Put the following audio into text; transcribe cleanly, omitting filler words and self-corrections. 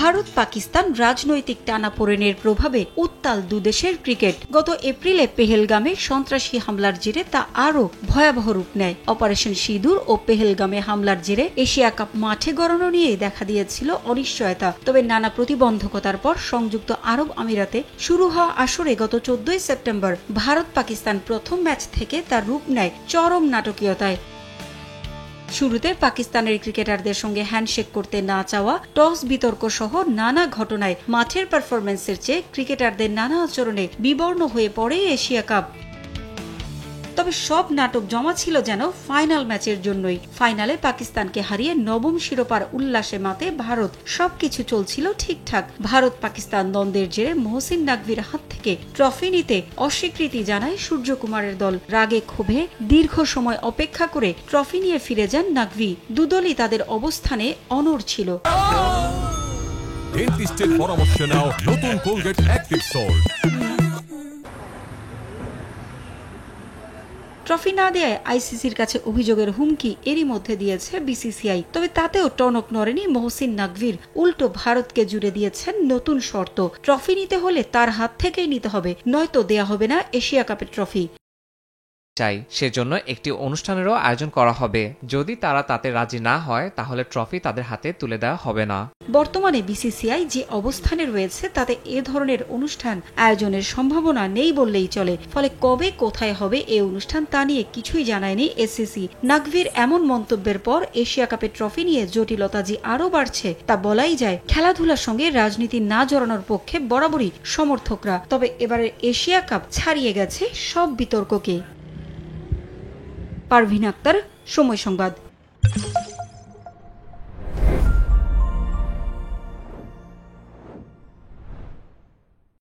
ভারত পাকিস্তান রাজনৈতিক টানাপোড়েনের প্রভাবে উত্তাল দুদেশের ক্রিকেট। গত এপ্রিলে পেহেলগামে সন্ত্রাসী হামলার জেরে তা আরও ভয়াবহ রূপ নেয়। অপারেশন সিঁদুর ও পেহেলগামে হামলার জেরে এশিয়া কাপ মাঠে গড়ানো নিয়ে দেখা দিয়েছিল অনিশ্চয়তা। তবে নানা প্রতিবন্ধকতার পর সংযুক্ত আরব আমিরাতে শুরু হওয়া আসরে গত 14 সেপ্টেম্বর ভারত পাকিস্তান প্রথম ম্যাচ থেকে তার রূপ নেয় চরম নাটকীয়তায়। শুরুতে পাকিস্তানের ক্রিকেটারদের সঙ্গে হ্যান্ডশেক করতে না চাওয়া, টস বিতর্ক সহ নানা ঘটনায় মাঠের পারফরম্যান্সের চেয়ে ক্রিকেটারদের নানা আচরণে বিবর্ণ হয়ে পড়ে এশিয়া কাপ। তবে সব নাটক জমা ছিল যেন ফাইনাল ম্যাচের জন্যই। ফাইনালে পাকিস্তানকে হারিয়ে নবম শিরোপার উল্লাসে মাতে ভারত। সবকিছু চলছিল ঠিকঠাক। ভারত পাকিস্তান দ্বন্দ্বের জেরে মহসিন নাকভির হাত থেকে ট্রফি নিতে অস্বীকৃতি জানায় সূর্যকুমারের দল। রাগে ক্ষোভে দীর্ঘ সময় অপেক্ষা করে ট্রফি নিয়ে ফিরে যান নাকভি। দুদলই তাদের অবস্থানে অনড় ছিল। ট্রফি না দেয় আইসিসির কাছে অভিযোগের হুমকি এরই মধ্যে দিয়েছে বিসিসিআই। তবে তাতেও টনক নড়েনি মহসিন নাকভির। উল্টো ভারতকে জুড়ে দিয়েছেন নতুন শর্ত। ট্রফি নিতে হলে তার হাত থেকেই নিতে হবে, নয়তো দেয়া হবে না এশিয়া কাপের ট্রফি। চাই সেজন্য একটি অনুষ্ঠানেরও আয়োজন করা হবে। যদি তারা তাতে রাজি না হয় তাহলে ট্রফি তাদের হাতে তুলে দেওয়া হবে না। বর্তমানে বিসিসিআই যে অবস্থানে রয়েছে তাতে এ ধরনের অনুষ্ঠান আয়োজনের সম্ভাবনা নেই বললেই চলে। ফলে কবে কোথায় হবে এ অনুষ্ঠান তা নিয়ে কিছুই জানায়নি এসসিসি। নাকভির এমন মন্তব্যের পর এশিয়া কাপের ট্রফি নিয়ে জটিলতা যে আরও বাড়ছে তা বলাই যায়। খেলাধুলার সঙ্গে রাজনীতি না জড়ানোর পক্ষে বরাবরই সমর্থকরা। তবে এবারের এশিয়া কাপ ছাড়িয়ে গেছে সব বিতর্ককে। পারভিন আক্তার, সময় সংবাদ।